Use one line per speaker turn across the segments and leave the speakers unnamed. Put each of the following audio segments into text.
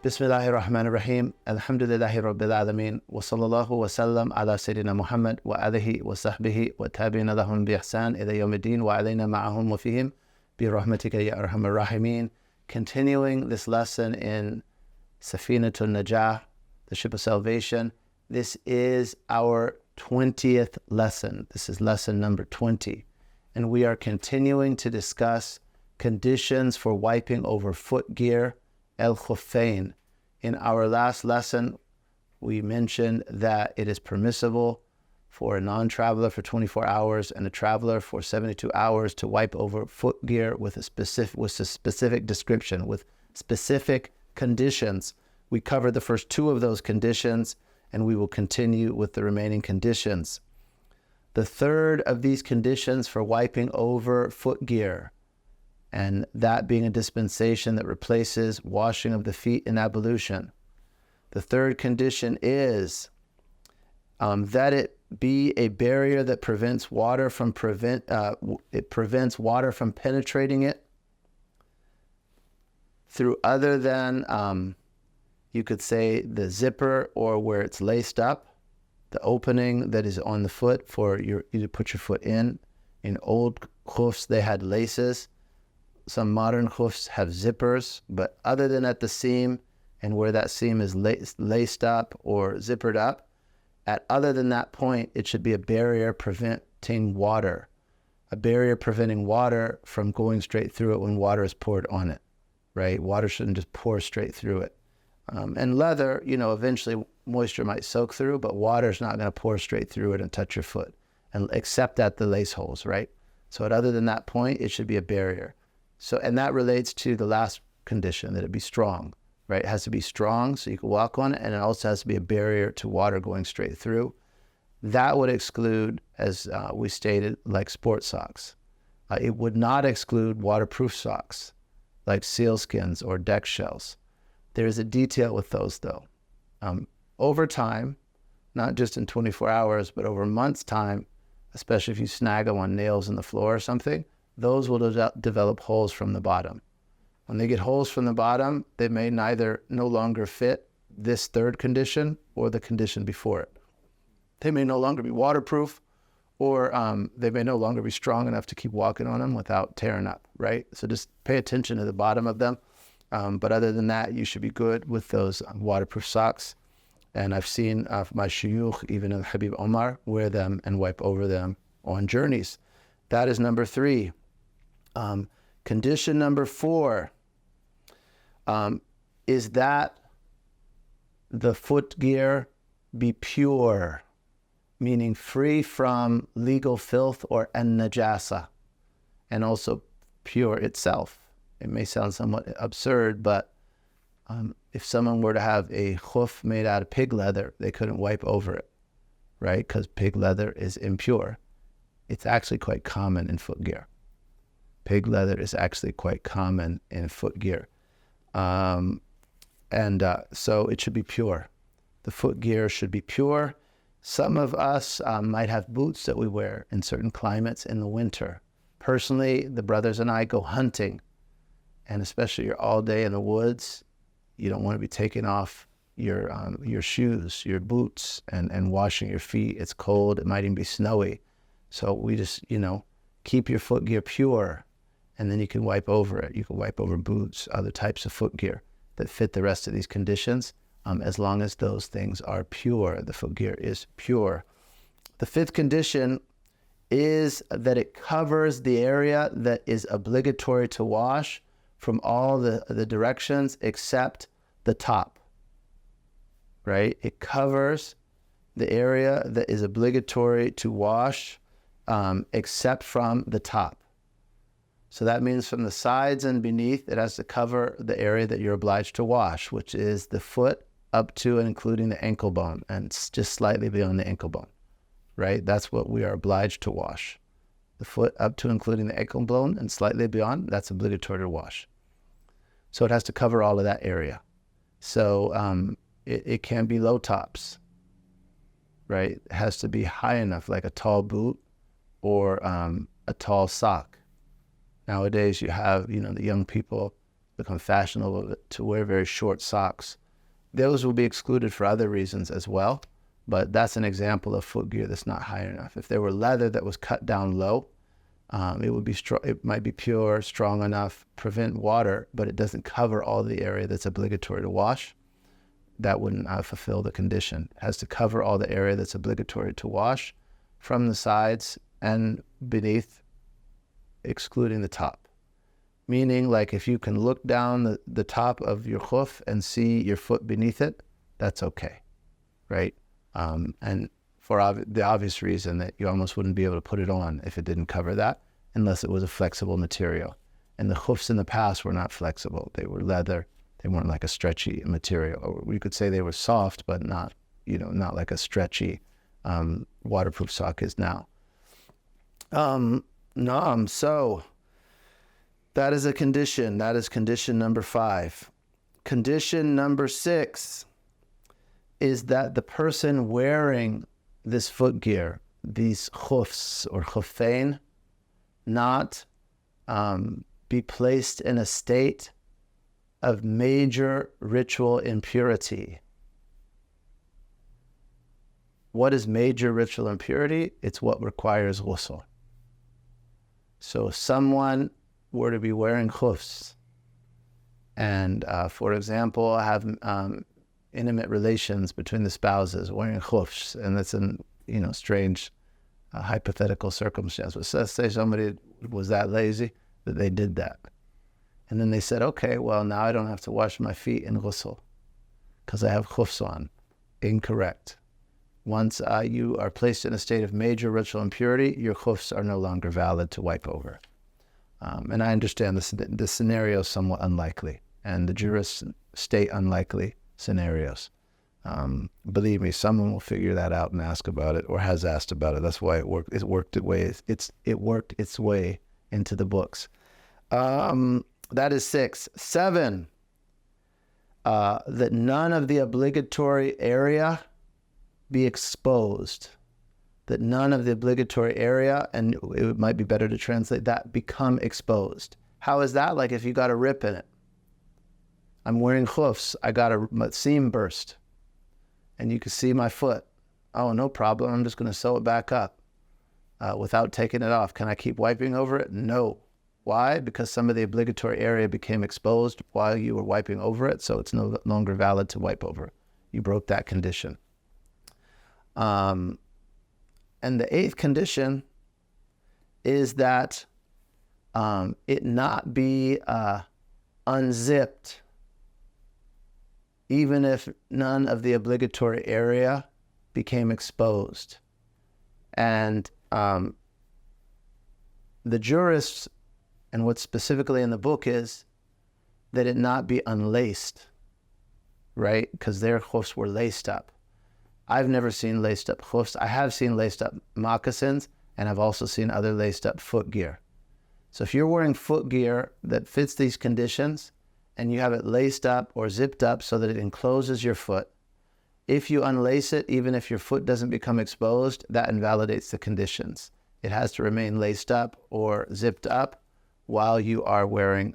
Bismillahir Rahmanir Rahim. Alhamdulillahi Rabbil Alameen. Wa sallallahu wa sallam ala Sayyidina Muhammad wa alihi wa sahbihi wa tabi'ina lahum bi ihsan ila yawmiddin wa alayna ma'ahum wa fihim bi rahmatika ya arhamar rahimin. Continuing this lesson in Safinatul Najah, the ship of salvation. This is our 20th lesson. This is lesson number 20. And we are continuing to discuss conditions for wiping over footgear, al-khuffayn. In our last lesson, we mentioned that it is permissible for a non-traveler for 24 hours and a traveler for 72 hours to wipe over footgear with a specific description, with specific conditions. We covered the first two of those conditions, and we will continue with the remaining conditions. The third of these conditions for wiping over footgear, and that being a dispensation that replaces washing of the feet in ablution. The third condition is that it be a barrier that prevents water from prevents water from penetrating it through other than you could say the zipper or where it's laced up, the opening that is on the foot for you to put your foot in. In old khufs, they had laces. Some modern khufs have zippers, but other than at the seam and where that seam is laced up or zippered up, other than that point, it should be a barrier preventing water, a barrier preventing water from going straight through it when water is poured on it, right? Water shouldn't just pour straight through it. And leather, eventually moisture might soak through, but water's not going to pour straight through it and touch your foot, and except at the lace holes, right? So other than that point, it should be a barrier. So, and that relates to the last condition, that it be strong, right? It has to be strong so you can walk on it, and it also has to be a barrier to water going straight through. That would exclude, as we stated, like sports socks. It would not exclude waterproof socks, like sealskins or deck shells. There is a detail with those, though. Over time, not just in 24 hours, but over months' time, especially if you snag them on nails in the floor or something, those will develop holes from the bottom. When they get holes from the bottom, they may neither no longer fit this third condition or the condition before it. They may no longer be waterproof, or they may no longer be strong enough to keep walking on them without tearing up, right? So just pay attention to the bottom of them. But other than that, you should be good with those waterproof socks. And I've seen my shuyukh, even Al-Habib Omar, wear them and wipe over them on journeys. That is number 3. Condition number 4 is that the footgear be pure, meaning free from legal filth or an-najasa, and also pure itself. It may sound somewhat absurd, but if someone were to have a khuf made out of pig leather, they couldn't wipe over it, right? Because pig leather is impure. It's actually quite common in footgear. Pig leather is actually quite common in footgear. So it should be pure. The footgear should be pure. Some of us might have boots that we wear in certain climates in the winter. Personally, the brothers and I go hunting, and especially you're all day in the woods, you don't want to be taking off your shoes, your boots, and washing your feet. It's cold. It might even be snowy. So we just, keep your footgear pure, and then you can wipe over it. You can wipe over boots, other types of footgear that fit the rest of these conditions, as long as those things are pure. The footgear is pure. The 5th condition is that it covers the area that is obligatory to wash from all the directions except the top, right? It covers the area that is obligatory to wash except from the top. So that means from the sides and beneath, it has to cover the area that you're obliged to wash, which is the foot up to and including the ankle bone, and just slightly beyond the ankle bone, right? That's what we are obliged to wash. The foot up to including the ankle bone and slightly beyond, that's obligatory to wash. So it has to cover all of that area. So it can be low tops, right? It has to be high enough, like a tall boot or a tall sock. Nowadays you have, the young people become fashionable to wear very short socks. Those will be excluded for other reasons as well, but that's an example of footgear that's not high enough. If there were leather that was cut down low, it would be it might be pure, strong enough, prevent water, but it doesn't cover all the area that's obligatory to wash. That wouldn't fulfill the condition. It has to cover all the area that's obligatory to wash from the sides and beneath, excluding the top. Meaning, like, if you can look down the top of your hoof and see your foot beneath it, that's okay, right? And for the obvious reason that you almost wouldn't be able to put it on if it didn't cover that, unless it was a flexible material. And the hoofs in the past were not flexible. They were leather. They weren't like a stretchy material. Or we could say they were soft, but not, not like a stretchy waterproof sock is now. So that is a condition. That is condition number 5. Condition number 6 is that the person wearing this footgear, these hoofs or khuffain, not be placed in a state of major ritual impurity. What is major ritual impurity? It's what requires ghusl. So if someone were to be wearing hoofs and, for example, have intimate relations between the spouses wearing hoofs, and that's an strange hypothetical circumstance. But let's say somebody was that lazy that they did that. And then they said, okay, well, now I don't have to wash my feet in ghusl because I have hoofs on. Incorrect. Once you are placed in a state of major ritual impurity, your hoofs are no longer valid to wipe over. And I understand the scenario is somewhat unlikely, and the jurists state unlikely scenarios. Believe me, someone will figure that out and ask about it, or has asked about it. That's why it worked. It worked its way into the books. That is 6. 7. That none of the obligatory area be exposed. That none of the obligatory area, and it might be better to translate that, become exposed. How is that? Like if you got a rip in it. I'm wearing hoofs. I got a seam burst. And you can see my foot. Oh, no problem. I'm just going to sew it back up without taking it off. Can I keep wiping over it? No. Why? Because some of the obligatory area became exposed while you were wiping over it, so it's no longer valid to wipe over. You broke that condition. And the 8th condition is that it not be unzipped, even if none of the obligatory area became exposed. And the jurists, and what's specifically in the book, is that it not be unlaced, right? Because their hoofs were laced up. I've never seen laced up hoofs. I have seen laced up moccasins, and I've also seen other laced up footgear. So if you're wearing footgear that fits these conditions, and you have it laced up or zipped up so that it encloses your foot, if you unlace it, even if your foot doesn't become exposed, that invalidates the conditions. It has to remain laced up or zipped up while you are wearing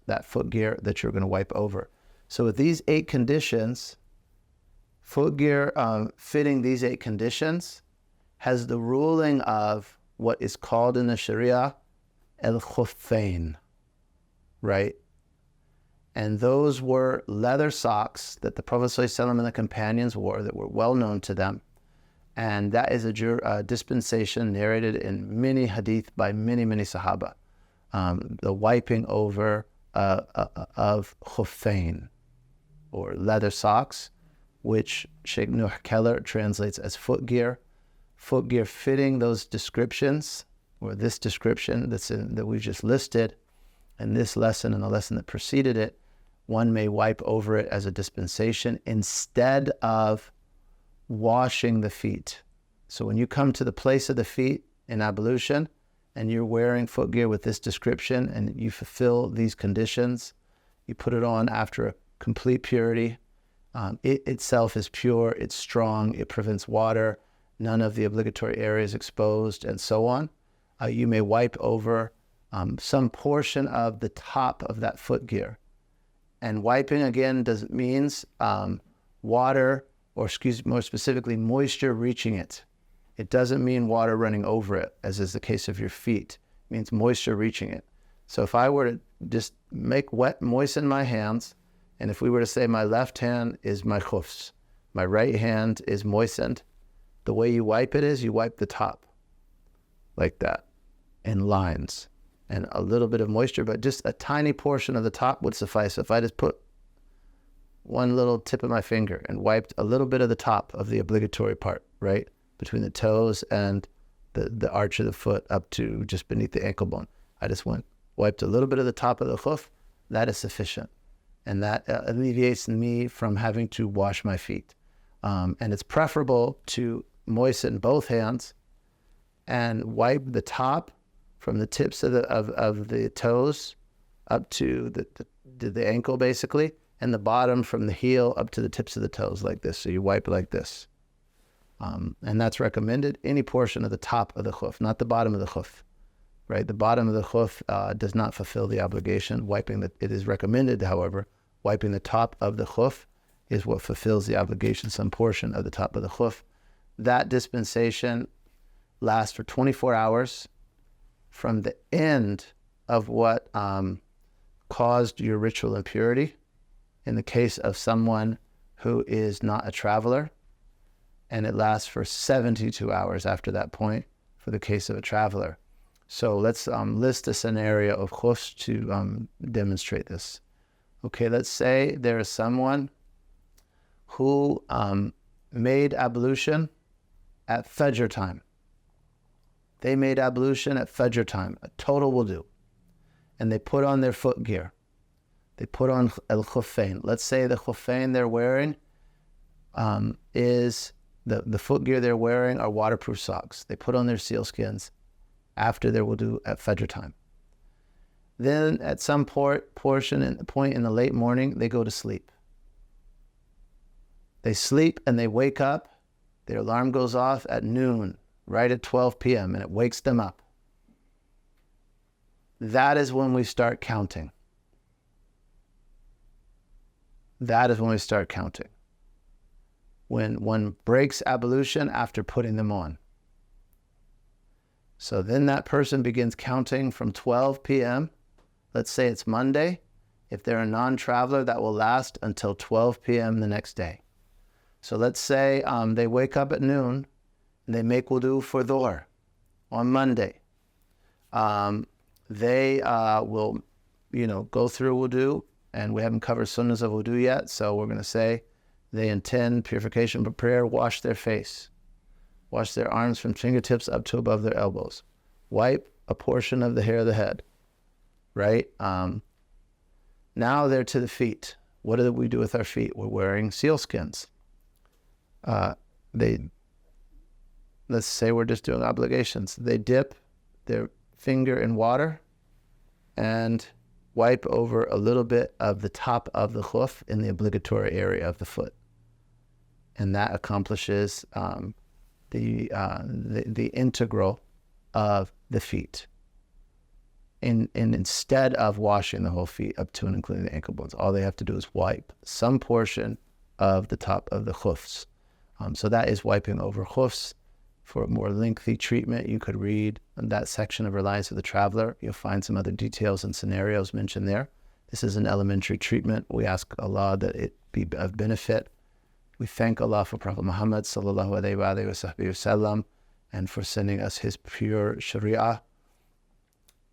that footgear that you're going to wipe over. So with these 8 conditions, footgear fitting these 8 conditions has the ruling of what is called in the Sharia el-khuffain, right? And those were leather socks that the Prophet ﷺ and the companions wore that were well known to them. And that is a dispensation narrated in many hadith by many, many Sahaba. The wiping over of khuffain, or leather socks, which Sheikh Nuh Keller translates as footgear. Footgear fitting those descriptions, or this description that we just listed, and this lesson and the lesson that preceded it, one may wipe over it as a dispensation instead of washing the feet. So when you come to the place of the feet in ablution, and you're wearing footgear with this description, and you fulfill these conditions, you put it on after complete purity. It itself is pure, it's strong, it prevents water, none of the obligatory areas exposed, and so on. You may wipe over some portion of the top of that footgear. And wiping, again, means water, or more specifically, moisture reaching it. It doesn't mean water running over it, as is the case of your feet. It means moisture reaching it. So if I were to just moisten my hands, and if we were to say my left hand is my khufs, my right hand is moistened, the way you wipe it is you wipe the top like that in lines, and a little bit of moisture, but just a tiny portion of the top would suffice. If I just put one little tip of my finger and wiped a little bit of the top of the obligatory part, right, between the toes and the arch of the foot up to just beneath the ankle bone. I just wiped a little bit of the top of the khuf. That is sufficient. And that alleviates me from having to wash my feet. And it's preferable to moisten both hands and wipe the top from the tips of the toes up to the ankle, basically, and the bottom from the heel up to the tips of the toes like this. So you wipe like this. And that's recommended. Any portion of the top of the khuf, not the bottom of the khuf. Right, the bottom of the khuf does not fulfill the obligation. It is recommended, however, wiping the top of the khuf is what fulfills the obligation, some portion of the top of the khuf. That dispensation lasts for 24 hours from the end of what caused your ritual impurity, in the case of someone who is not a traveler, and it lasts for 72 hours after that point for the case of a traveler. So let's list a scenario of khufs to demonstrate this. Okay, let's say there is someone who made ablution at Fajr time. They made ablution at Fajr time, a total wudu. And they put on their footgear. They put on al-khuffain. Let's say the khuffain they're wearing is, the footgear they're wearing are waterproof socks. They put on their sealskins after their wudu at Fajr time. Then at some point in the late morning, they go to sleep. They sleep and they wake up. Their alarm goes off at noon, right at 12 p.m., and it wakes them up. That is when we start counting. That is when we start counting. When one breaks ablution after putting them on. So then that person begins counting from 12 p.m. Let's say it's Monday. If they're a non-traveler, that will last until 12 p.m. the next day. So let's say they wake up at noon and they make wudu for dhuhr on Monday. They will, go through wudu, and we haven't covered sunnahs of wudu yet, so we're going to say they intend purification for prayer, wash their face, wash their arms from fingertips up to above their elbows, wipe a portion of the hair of the head, right? Now they're to the feet. What do we do with our feet? We're wearing sealskins. Let's say we're just doing obligations. They dip their finger in water and wipe over a little bit of the top of the khuf in the obligatory area of the foot. And that accomplishes the integral of the feet. And instead of washing the whole feet up to and including the ankle bones, all they have to do is wipe some portion of the top of the khufs. So that is wiping over khufs. For a more lengthy treatment, you could read that section of Reliance of the Traveler. You'll find some other details and scenarios mentioned there. This is an elementary treatment. We ask Allah that it be of benefit. We thank Allah for Prophet Muhammad sallallahu alaihi wasallam and for sending us his pure Sharia.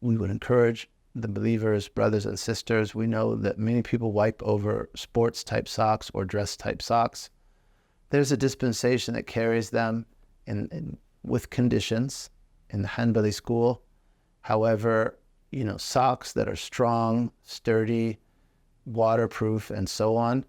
We would encourage the believers, brothers and sisters. We know that many people wipe over sports type socks or dress type socks. There's a dispensation that carries them with conditions in the Hanbali school. However, socks that are strong, sturdy, waterproof, and so on,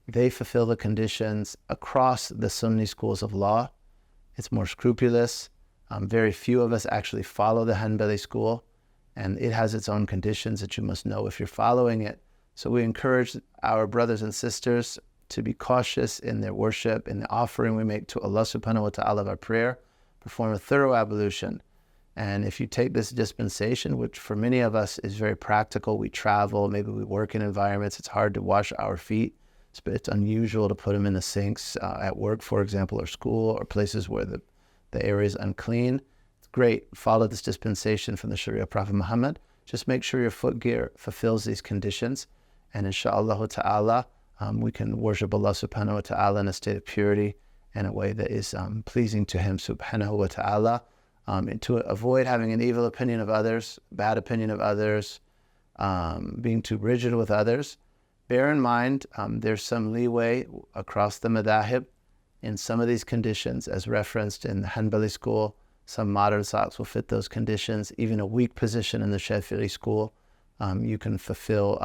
they fulfill the conditions across the Sunni schools of law. It's more scrupulous. Very few of us actually follow the Hanbali school, and it has its own conditions that you must know if you're following it. So we encourage our brothers and sisters to be cautious in their worship, in the offering we make to Allah subhanahu wa ta'ala of our prayer, perform a thorough ablution, And if you take this dispensation, which for many of us is very practical, we travel, maybe we work in environments, it's hard to wash our feet. It's unusual to put them in the sinks at work, for example, or school, or places where the area is unclean. It's great. Follow this dispensation from the Sharia Prophet Muhammad. Just make sure your footgear fulfills these conditions. And inshallah ta'ala, we can worship Allah subhanahu wa ta'ala in a state of purity in a way that is pleasing to Him subhanahu wa ta'ala. And to avoid having an evil opinion of others, bad opinion of others, being too rigid with others. Bear in mind, there's some leeway across the madahib in some of these conditions, as referenced in the Hanbali school. Some modern socks will fit those conditions. Even a weak position in the Shafi'i school, you can fulfill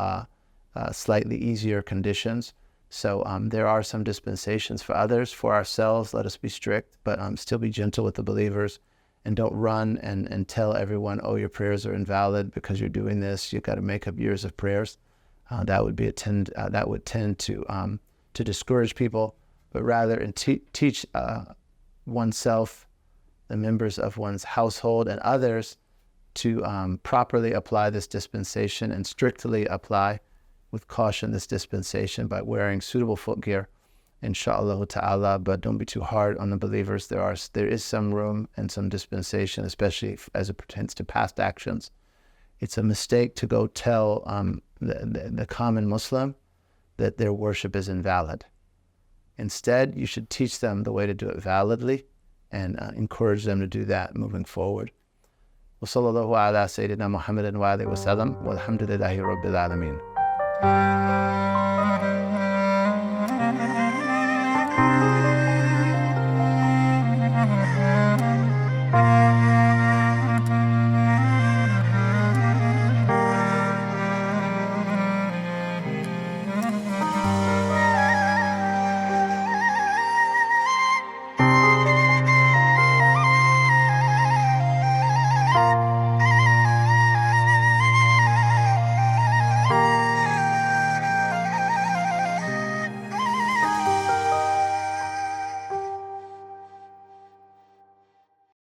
slightly easier conditions. So there are some dispensations for others. For ourselves, let us be strict, but still be gentle with the believers. And don't run and tell everyone, oh, your prayers are invalid because you're doing this. You've got to make up years of prayers. That would tend to discourage people, but rather teach oneself, the members of one's household, and others to properly apply this dispensation and strictly apply with caution this dispensation by wearing suitable footgear, inshallah ta'ala. But don't be too hard on the believers. There is some room and some dispensation, especially as it pertains to past actions. It's a mistake to go tell the common Muslim that their worship is invalid. Instead, you should teach them the way to do it validly and encourage them to do that moving forward. Wa sallallahu ala Sayyidina Muhammadin wa alihi wa sallam, walhamdulillahi rabbil alameen.